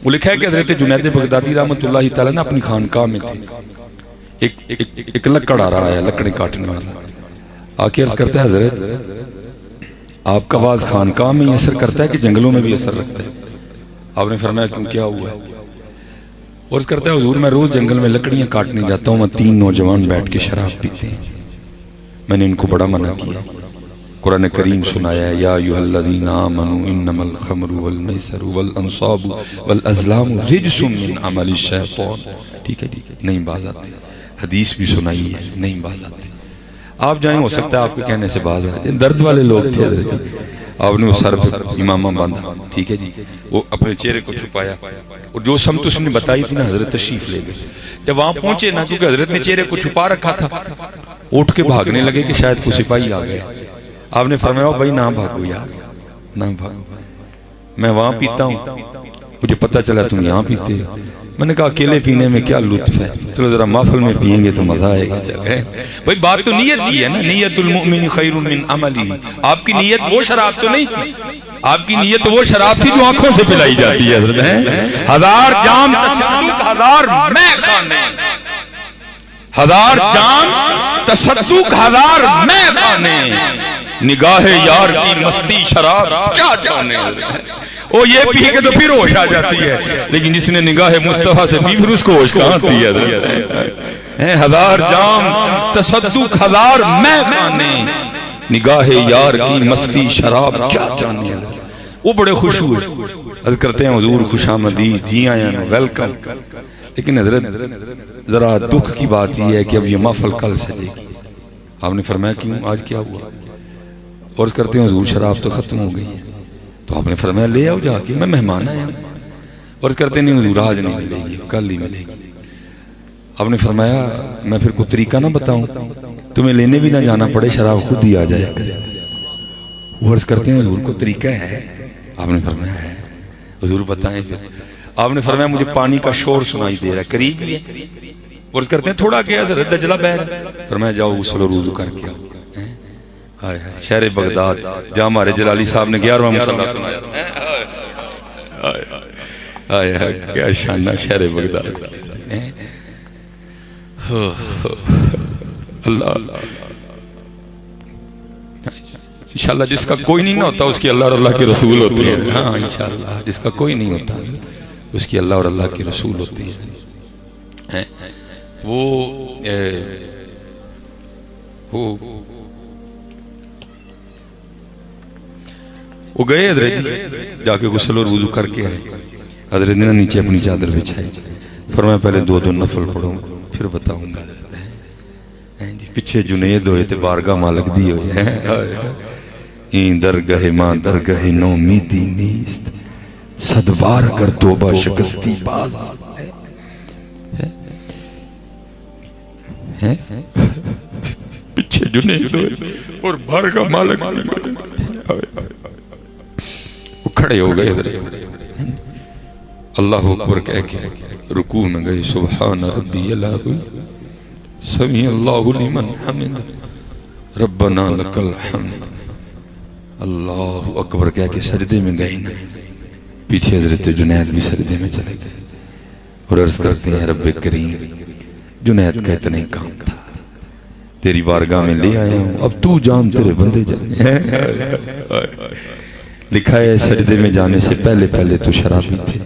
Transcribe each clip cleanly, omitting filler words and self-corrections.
वो लिखा है कि हजरत जुनैद बगदादी रहमतुल्लाहि तआला ना अपनी खानकाह में थे। एक लकड़ आ रहा है, लकड़ें काटने वाला आके अर्ज करता है हजरत आपका आवाज खानकाह में ही असर करता है कि जंगलों में भी असर रखता है? आपने फरमाया क्यों, क्या हुआ? अर्ज करता है हुजूर मैं रोज जंगल में लकड़ियां काटने जाता हूँ, 3 नौजवान बैठ के शराब पीते हैं, मैंने इनको बड़ा मना किया। कुरान करीम सुनाया है या अय्युहल्लज़ीना आमनू इन्नमल खमरु वल मैसरु वल अंसाबु वल अज़लामु रिज्सुम मिन अमलि शैतान। ठीक है, नहीं बाज आते। हदीस भी सुनाई है, नहीं बाज आते। आप जाएं, हो सकता है आपके कहने से बाज आए। दर्द वाले लोग थे हजरत, आपने वो सर पर इमामा बांधा, ठीक है जी, वो अपने चेहरे को छुपाया और जो समत उसने बताई थी ना हजरत तशरीफ ले गए। जब वहां पहुंचे ना, क्योंकि हजरत ने चेहरे को छुपा रखा था, उठ के भागने लगे कि शायद कोई सिपाही आ गया। आपने फरमाया भाई ना भागो यार, ना भागो, मैं वहां पीता हूँ, मुझे पता चला तुम यहाँ पीते हो। मैंने कहा अकेले पीने में क्या लुत्फ है, चलो जरा महफिल में पियेंगे तो मजा आएगा। चले भाई, बात तो नीयत की है ना, नियतुल मुमिन खैरुम मिन अमली। आपकी नीयत वो शराब तो नहीं थी, आपकी नीयत वो शराब थी जो आंखों से पिलाई जाती है। हजार जाम हजार मैं खाने, हजार जाम तसद्दुक हजार मैं खाने, निगाहे यार की मस्ती शराब क्या जाने। ओ ये पी के तो फिर होश आ जाती है, लेकिन जिसने निगाहे मुस्तफा से पी फिर उसको होश कहाँ आती है। हजार जाम तसद्दुक हजार मैं खाने, निगाहे यार की मस्ती शराब क्या जाने। वो बड़े खुश हुए, अर्ज करते हैं हुजूर खुशामदीद, जी आया, वेलकम। लेकिन हजरत जरा दुख की बात यह है कि अब ये महफिल कल सजेगी। आपने फरमाया क्यों, आज क्या हुआ? और करते हैं हुजूर शराब तो खत्म हो गई है। तो आपने फरमाया ले आओ जाके, मैं मेहमान आया। और करते नहीं हुजूर आज नहीं मिलेगी, कल ही मिलेगी। आपने फरमाया मैं फिर कोई तरीका ना बताऊं, तुम्हें लेने भी ना जाना पड़े, शराब खुद ही आ जाए। वर्ष करते हैं हुजूर को तरीका है? आपने फरमाया है। हुजूर बताएं फिर। आपने फरमाया मुझे पानी का शोर सुनाई दे रहा है, करीब ही है। वर्ष करते हैं थोड़ा गया जरा दजला बह रहा। फरमाया जाओ गुस्ल और वुज़ू करके आओ। शहर बगदाद जहाँ हमारे जलाली साहब ने 11वां मुसल्ला सुनाया। क्या शाना शहर बगदाद। अल्लाह इंशाल्लाह जिसका कोई नहीं ना होता उसकी अल्लाह और अल्लाह के रसूल होती है। हाँ इंशाल्लाह जिसका कोई नहीं होता उसकी अल्लाह और अल्लाह के रसूल होती है। वो गए हजरत जाके गुस्ल और वुज़ू करके आए। हजरत ने नीचे अपनी चादर बिछाई, फरमाया पहले 2 नफल पढ़ो फिर बताऊंगा। पीछे जुनेद होए ते बारगाह मालक दी होए दरगहे मां दरगहे नो मीदी नीस्त सदबार कर तोबा शिकस्ती बाज है। पीछे जुनेद होए और बारगाह मालक खड़े हो गए। अल्लाह अकबर कह के रुकू में गए। सुभान रब्बियल आला समी अल्लाहु लिमन हमिद रब्बना लकल हम्द। अल्लाह अकबर कह के सजदे में गए ना। पीछे हजरत जुनैद भी सजदे में चले गए और अर्ज करते हैं रब्बे करीम जुनैद का इतना ही काम था, तेरी बारगाह में ले आया हूं, अब तू जान तेरे बंदे जाने। लिखा है सजदे में जाने से पहले पहले तो शराबी थे,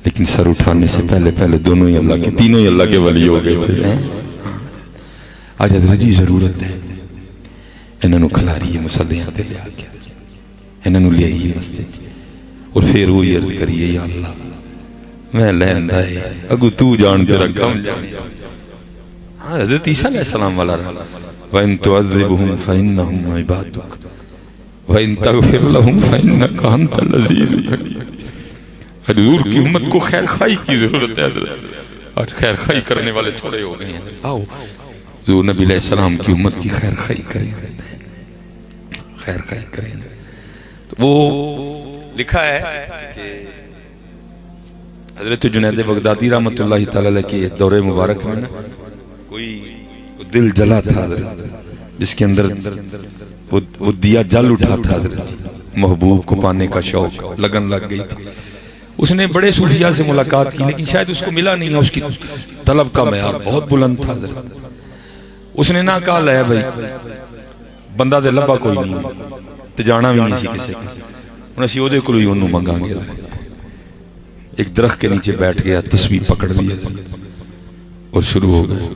लेकिन सर उठाने से पहले पहले दोनों ही अल्लाह के, तीनों ही अल्लाह के वली हो गए थे। आज हजरत जी जरूरत है इन्होंने खिलारी है मुसल्ले ते लिया इन्होंने ले आई मस्जिद और फिर वो अर्ज करिए या अल्लाह मैं लैंदा है अगू तू जान तेरा कम जाने। हाँ हजरत ईसा अलैहिस्सलाम वाला व इन तुअज़्ज़िबहुम फइन्नहुम इबादुक व इन तग़फिर लहुम फइन्नका अंतल अज़ीज़ुल हकीम। हजूर की उम्मत को खैर खाई की जरूरत है हजरत। आज खैर खाई करने वाले थोड़े हो गए हैं। आओ हुजूर नबी अलैहिस्सलाम की उम्मत की खैर खाई करें, खैर खाई करें। तो वो लिखा है कि हजरत जुनैद बगदादी रहमतुल्लाहि तआला अलैह के दौरे मुबारक में ना कोई दिल जला था हजरत, जिसके अंदर वो दिया जल उठा था हजरत, महबूब को पाने का शौक लगन लग गई थी। उसने बड़े सूफिया से मुलाकात की, लेकिन शायद उसको मिला नहीं है, उसकी तलब का मयार बहुत बुलंद था। उसने ना कहा लै भाई बंदा तो लभा कोई नहीं तो जाना भी नहीं सी किसी हम असी ओदे कोलों ही ओनू मंगांगे। एक दरख्त के नीचे बैठ गया, तस्वीर पकड़ लिया और शुरू हो गए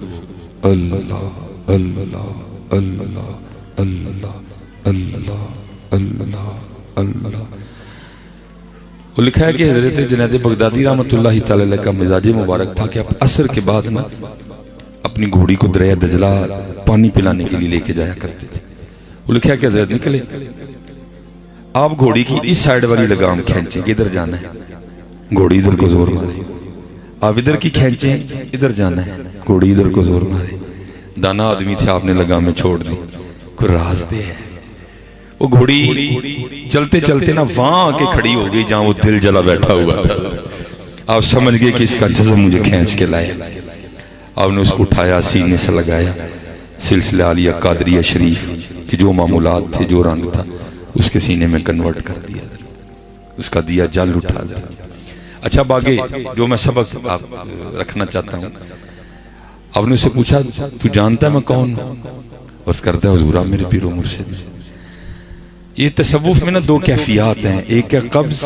अल्लाह अल्लाह अल्लाह अल्लाह अल्लाह अल्लाह अल्लाह। वो लिखा है कि हजरत जुनैद बगदादी रहमतुल्लाह तआला अलैह का मिजाज मुबारक था कि आप असर के बाद ना अपनी घोड़ी को दरिया दजला पानी पिलाने के लिए लेके जाया करते थे। वो लिखा है कि हजरत निकले, आप घोड़ी की इस साइड वाली लगाम खींचे, इधर जाना है, घोड़ी इधर को जोर मारे। आप इधर की खींचे, इधर जाना है, घोड़ी इधर को जोर मारे। दाना आदमी थे, आपने लगामें छोड़ दी। कोई राज दे है। वो घोड़ी चलते चलते ना वहां आके खड़ी हो गई जहां वो दिल जला बैठा हुआ था। आप समझ गए कि इसका जज़्ब मुझे खींच के लाए। आपने उसको उठाया, सीने से लगाया, सिलसिला आलिया कादरिया शरीफ कि जो मामूलात थे, जो रंग था, उसके सीने में कन्वर्ट कर दिया, उसका दिया जल उठा दिया। अच्छा बागे जो मैं सबक आप रखना चाहता हूँ, आपने उससे पूछा तू जानता है मैं कौन हूँ? बस करता है हुजूर मेरे पीरो मुर्शिद। ये तसव्वुफ में ना दो कैफियत हैं, एक है कब्ज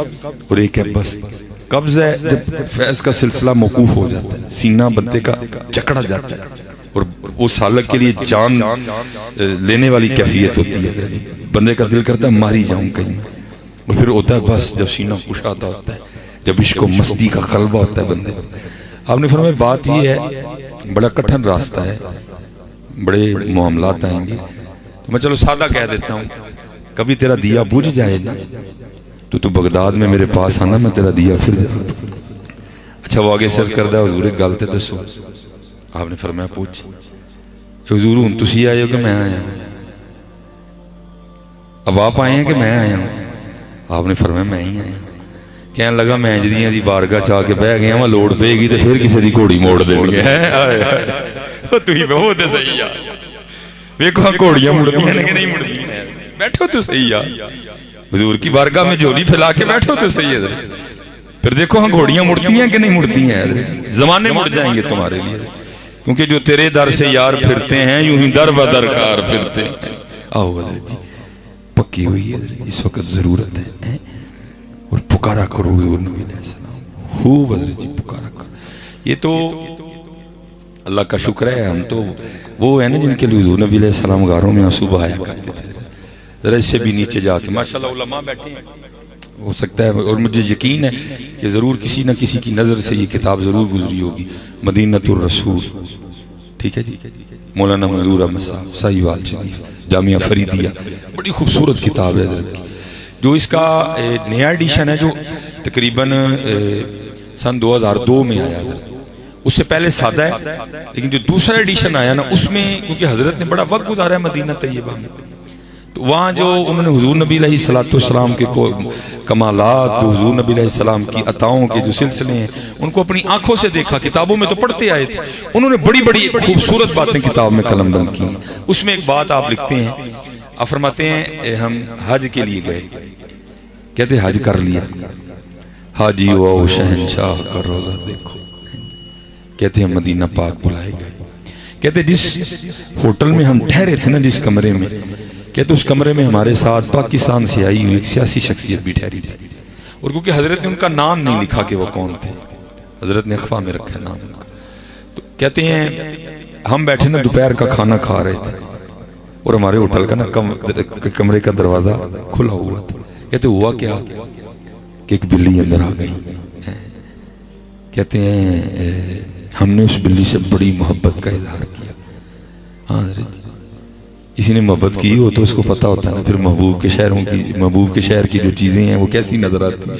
और एक है बस। कब्ज है जब फैज का सिलसिला मौकूफ हो जाता है, सीना बंदे का जकड़ा जाता है और वो सालक के लिए जान लेने वाली कैफियत होती है। बंदे का दिल करता है मारी जाऊं कहीं, और फिर होता है बस जब सीना कुशादा होता है, जब इसको मस्ती का खलबा होता है बंदे। आपने फरमाया बात ये है, बड़ा कठिन रास्ता है, बड़े मामलात आएंगे, तो मैं चलो सादा कह देता हूँ, कभी तेरा दिया बुझ जाए ना तो तू बगदाद में मेरे पास आना, मैं तेरा दिया फिर जला दूं। अच्छा वो आगे सर्च करदा हुजूर एक गल ते दसो। आपने फरमाया पूछ। हुजूर हुण तुसी आए हो कि मैं आया हूं? अब आप आए हैं कि मैं आया हूं? आपने फरमाया मैं ही आया। कहने लगा मैं जदियां दी बारगाह च आके बह गया वां, लोड़ पेगी तो फिर किसी दी घोड़ी मोड़ देंगे। तुसी बहु ते सही आ, वेखो घोड़ियां मुड़दियां ने कि नहीं मुड़दियां, बैठो तो सही यार, हुजूर की बारगाह में झोली फैला के बैठो तो सही है। फिर देखो हाँ घोड़ियां मुड़ती हैं कि नहीं मुड़ती हैं। जमाने मुड़ जाएंगे तुम्हारे लिए, क्योंकि जो तेरे दर से यार फिरते हैं यूं ही दर बदर कार फिरते हैं। आओ हजरत जी पक्की हुई है, इस वक्त जरूरत है और पुकारा करो हुजूर नबी अलैहि सलाम, खूब हजरत जी पुकारा करो। ये तो अल्लाह का शुक्र है, हम तो वो है ना जिनके लिए हुजूर नबी अलैहि सलाम गारों में आंसू बहाया करते थे। जरा इससे भी नीचे जाके माशाल्लाह उलमा बैठे हैं, हो सकता है, और मुझे यकीन है कि ज़रूर किसी न किसी की नज़र से ये किताब ज़रूर गुजरी होगी, मदीनतुर रसूल, ठीक है जी, मौलाना मंजूर अहमद साहब साहिवाल शरीफ जामिया फरीदिया, बड़ी खूबसूरत किताब है हज़रत की। जो इसका नया एडिशन है जो तकरीबन सन 2002 में आया था, उससे पहले सादा है, लेकिन जो दूसरा एडिशन आया ना उसमें, क्योंकि हज़रत ने बड़ा वक्त गुजारा है मदीना तैयबा में, तो वहाँ जो उन्होंने हुजूर नबी अलैहिस्सलाम के कमालात, हुजूर नबी अलैहिस्सलाम की अताओं के जो सिलसिले हैं उनको अपनी आंखों से देखा, किताबों में तो पढ़ते आए थे, उन्होंने बड़ी बड़ी खूबसूरत बातें किताब में कलमबंद की। उसमें एक बात आप लिखते हैं, आप फरमाते हैं हम हज के लिए गए, कहते हज कर लिया, हाजी आओ शहनशाह का रोजा देखो, कहते हैं मदीना पाक बुलाए गए, कहते जिस होटल में हम ठहरे थे ना, जिस कमरे में, कहते उस कमरे में हमारे साथ पाकिस्तान से आई हुई एक सियासी शख्सियत भी ठहरी थी, और क्योंकि हजरत ने उनका नाम नहीं लिखा कि वो कौन थे, हजरत ने अखफा में रखा नाम उनका, तो कहते हैं हम बैठे ना दोपहर का खाना खा रहे थे और हमारे होटल का ना कमरे का दरवाजा खुला हुआ था। कहते हुआ क्या कि एक बिल्ली अंदर आ गई, कहते हैं हमने उस बिल्ली से बड़ी मोहब्बत का इजहार किया। हाँ किसी ने मोहब्बत की हो तो उसको पता होता है ना फिर महबूब के शहर की जो चीजें हैं वो कैसी नजर आती है।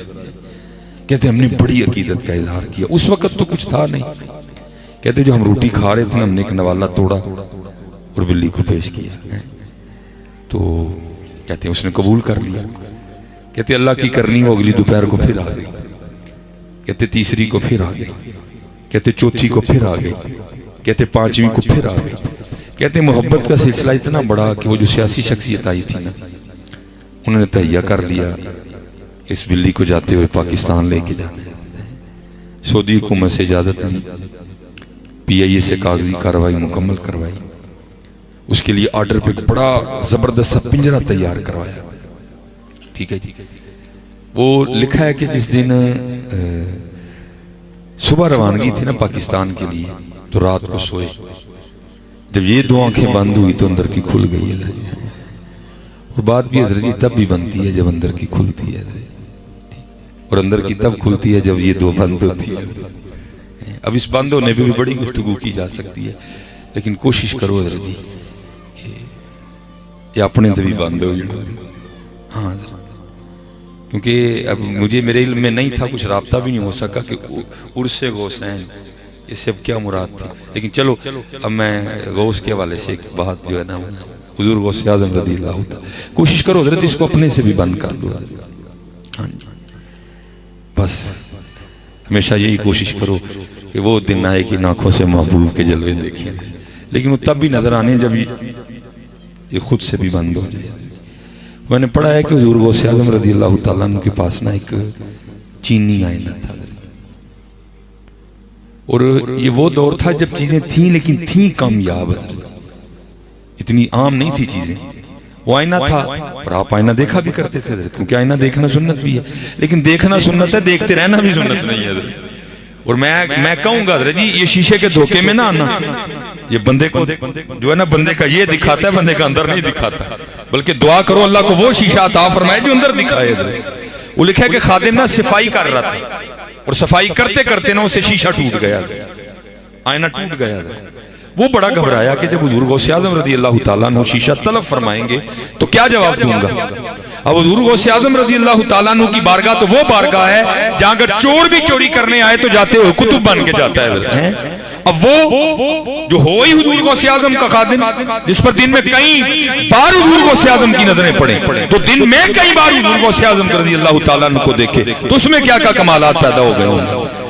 कहते हमने बड़ी अकीदत का इजहार किया, उस वक्त तो कुछ था नहीं। कहते जो हम रोटी खा रहे थे ना, हमने एक नवाला तोड़ा और बिल्ली को पेश किया, तो कहते उसने कबूल कर लिया। कहते अल्लाह की करनी वो अगली दोपहर को फिर आ गई, कहते तीसरी को फिर आ गई, कहते चौथी को फिर आ गई, कहते पांचवी को फिर आ गई। कहते मोहब्बत का सिलसिला इतना बड़ा कि वो जो सियासी शख्सियत आई थी ना, उन्होंने तैयार कर लिया इस बिल्ली को जाते हुए पाकिस्तान लेके जाना है। सऊदी हुकूमत से इजाज़त ली, PIA से कागजी कार्रवाई मुकम्मल करवाई, उसके लिए ऑर्डर पे बड़ा ज़बरदस्त सा पिंजरा तैयार करवाया। ठीक है जी। वो लिखा है कि जिस दिन सुबह रवानगी थी ना पाकिस्तान के लिए, तो रात को सोए, जब ये दो आंखें बंद हुई तो अंदर की खुल गई है। और बात भी हज़रत जी तब भी बनती है जब अंदर की खुलती है, और अंदर की तब खुलती है जब ये दो बंद होती है। अब इस बंद होने पे भी बड़ी गुफ्तगू की जा सकती है, लेकिन कोशिश करो हज़रत जी ये अपने तो भी बंद हो जाए। हाँ, क्योंकि अब मुझे मेरे इल्म में नहीं था, कुछ राब्ता भी नहीं हो सका कि उर्से गौसैन ये सब क्या मुराद थी। लेकिन चलो अब मैं गौस के हवाले से एक बात जो है ना, हुजूर गौस आज़म रज़ियल्लाहु ताला, कोशिश करो हज़रत इसको अपने से भी बंद कर लो। हाँ जी, बस हमेशा यही कोशिश करो कि वो दिन आए कि आंखों से महबूब के जलवे देखें, लेकिन वो तब भी नजर आने जब ये खुद से भी बंद हो जाए। मैंने पढ़ा है कि हुजूर गौस आज़म रज़ियल्लाहु ताला अन्हु के पास ना एक चीनी आईना था, और ये वो दौर था जब चीजें थी, लेकिन थी कामयाब, इतनी आम नहीं थी चीजें। वो आईना था और आप आईना देखा भी करते थे, क्योंकि आईना देखना सुन्नत भी है, लेकिन देखना सुन्नत है, देखते रहना भी सुन्नत नहीं है। और मैं कहूंगा जी ये शीशे के धोखे में ना आना, ये बंदे को जो है ना, बंदे का ये दिखाता है, बंदे का अंदर नहीं दिखाता। बल्कि दुआ करो अल्लाह को वो शीशा अता फरमाए जो अंदर दिखाए। वो लिखा है कि खादिम ना सफाई कर रहा था, और सफाई करते करते ना उसे शीशा टूट गया, आईना टूट गया। वो बड़ा घबराया कि जब हुजूर गौस आज़म रज़ियल्लाहु ताला अन्हु शीशा तलब फरमाएंगे तो क्या जवाब दूंगा। अब हुजूर गौस आज़म रज़ियल्लाहु ताला अन्हु की बारगाह तो वो बारगाह है जहां अगर चोर भी चोरी करने आए तो जाते हो कुतुब बन के जाता है। अब वो जो हो ही हुजूर गौस आज़म का खादिम, जिस पर दिन में कई बार हुजूर गौस आज़म की नजरें पड़े, तो दिन में कई बार हुजूर गौस आज़म रज़ियल्लाहु ताला अन्हु को देखे, तो उसमें क्या क्या कमालात पैदा हो गए होंगे।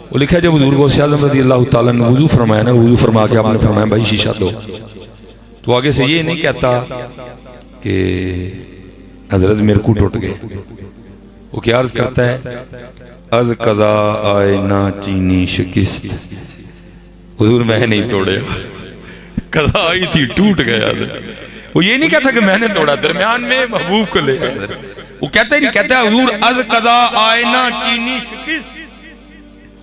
वो लिखा है जब हुजूर गौस आज़म रज़ियल्लाहु ताला अन्हु वुज़ू फरमाया ना, वुज़ू फरमा के आपने फरमाया भाई शीशा दो, तो आगे से ये नहीं कहता कि हजरत मेरे को टूट गए। वो क्या अर्ज करता है, अज कज़ा आए ना चीनी शिकिस्त, हुजूर मैं नहीं तोड़े, कज़ा आई थी टूट गया। वो ये नहीं कहता कि मैंने तोड़ा, दरमियान में महबूब को ले गया। वो कहता ही नहीं, कहता हुजूर अज कज़ा आए ना चीनी शिकिस्त,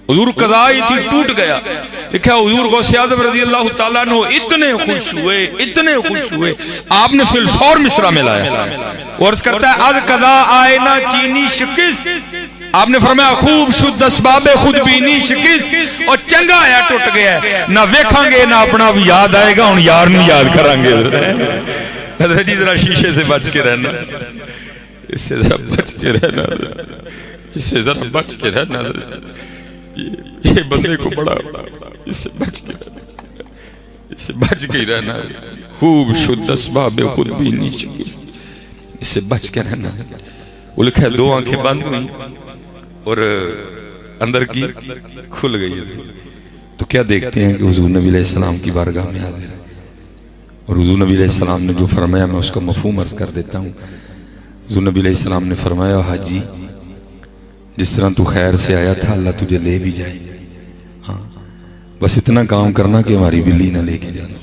हुजूर कज़ा आई थी टूट गया। लिखा हुजूर गौस आज़म रज़ियल्लाहु ताला अन्हु इतने खुश हुए, इतने खुश हुए, आपने फिल फौर मिसरा में लाया और अर्ज करता है अज कज़ा आए ना चीनी शिकिस्त, आपने फरमाया खूब शुद्ध असबाबे खुद बीनी शिकिस्त, और चंगा आया टूट गया, ना वेखांगे ना अपना भी याद आएगा, हुण यार नहीं याद करांगे। हज़रत जी जरा शीशे से बच के रहना, इससे जरा बच के रहना, इससे जरा बच के रहना, ये बंदे को बड़ा इससे बच के रहना, इससे बच के ही रहना। खूब शुद्ध असबाबे खुद बीनी शिकिस्त, इससे बच के रहना। वो लिखा है दो आंखें बंद हुई और अंदर की खुल गई। तो क्या देखते हैं कि हुजूर नबी अलैहिस्सलाम की बारगाह में हाजिर है, और हुजूर नबी अलैहिस्सलाम ने जो फरमाया मैं उसका मफहूम अर्ज कर देता हूँ। हुजूर नबी अलैहिस्सलाम ने फरमाया हाजी जिस तरह तू खैर से आया था अल्लाह तुझे ले भी जाए, हाँ बस इतना काम करना कि हमारी बिल्ली ना लेके जाना।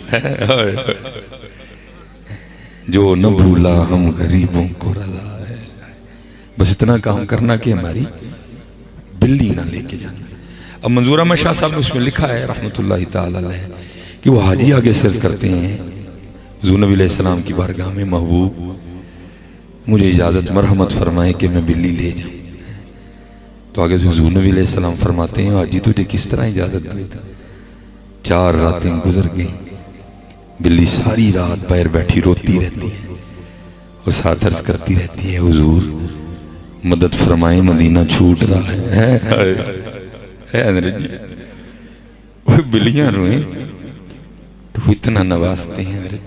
जो न भूला हम गरीबों को रज़ा है, बस इतना काम करना कि हमारी बिल्ली ना लेके जाना। अब मंजूर अहमद शाह साहब ने उसमें लिखा है रहमतुल्लाहि ताला अलैह कि वो हाजी आगे सर्ज करते हैं हुजूर नबी अलैहिस्सलाम की बारगाह में, महबूब मुझे इजाजत मरहमत फरमाए कि मैं बिल्ली ले जाऊं। तो आगे से हुजूर नबी अलैहिस्सलाम फरमाते हैं हाजी तुझे किस तरह इजाजत दी, 4 रातें गुजर गई, बिल्ली सारी रात पैर बैठी रोती रहती है, वो साथ अर्ज करती रहती है हुजूर मदद फरमाए मदीना छूट रहा है। वो बिल्लियां रोए तो इतना नवाजते हैं,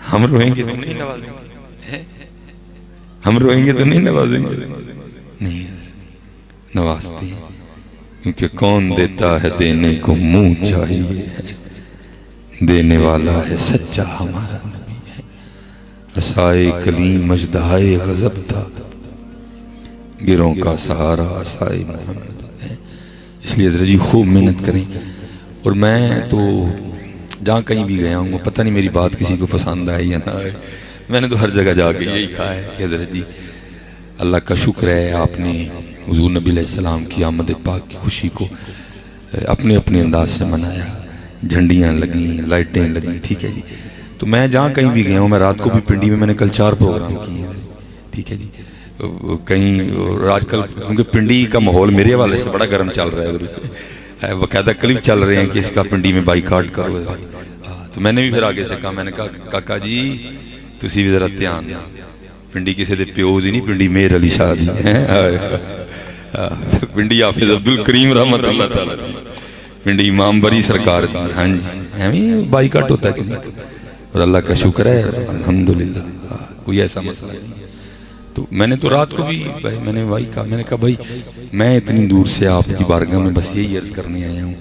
हम रोएंगे तो नहीं नवाजेंगे, हम रोएंगे तो नहीं नवाजेंगे, नहीं नवाजते हैं, क्योंकि कौन देता है देने को मुंह चाहिए, देने वाला है सच्चा हमारा नबी है। असाए कलीम मजदाए गजब था, गिरों का सहारा असाए मोहम्मद है। इस इसलिए हज़रत जी खूब मेहनत करें। और मैं तो जहाँ कहीं भी गया हूँ, पता नहीं मेरी बात किसी को पसंद आए या ना आए, मैंने तो हर जगह जाके यही कहा है कि हज़रत जी अल्लाह का शुक्र है आपने हुज़ूर नबी अलैहिस्सलाम की आमद पाक की खुशी को अपने अपने अंदाज से मनाया, झंडियाँ लगी, लाइटें लगी, ठीक है जी। तो मैं जहाँ कहीं भी गया हूँ, मैं रात को भी पिंडी में मैंने कल 4 प्रोग्राम किए हैं, ठीक है जी। कहीं आजकल क्योंकि पिंडी का माहौल मेरे हवाले से बड़ा गर्म चल रहा है, उधर से बाकायदा क्लिप चल रहे हैं कि इसका पिंडी में बाइकाट करो। तो मैंने भी फिर आगे से कहा, मैंने कहा काका जी तुसी भी जरा ध्यान, पिंडी किसी के प्यो जी नहीं, पिंडी मेर अली शाह जी है, पिंडी हाफिज अब्दुल करीम रहमतुल्लाह तआला, पिंडी इमाम बरी सरकार दी। हाँ जी, हमें बाइकाट होता है किसी का, और अल्लाह का शुक्र है अल्हम्दुलिल्लाह कोई ऐसा मसला नहीं। तो मैंने तो रात को भी भाई मैंने भाई कहा, मैंने कहा भाई मैं इतनी दूर से आपकी बारगाह में बस यही अर्ज़ करने आया हूँ,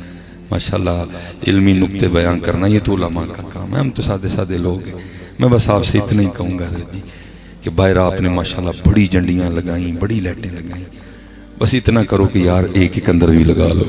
माशाल्लाह इल्मी नुक्ते बयान करना ये तो उलमा का काम है, हम तो सादे सादे लोग हैं। मैं बस आपसे इतना ही कहूँगा हज़रत जी कि बाहर आपने माशाल्लाह बड़ी झंडियाँ लगाई, बड़ी लाइटें लगाई, बस इतना करो कि यार एक एक अंदर भी लगा लो।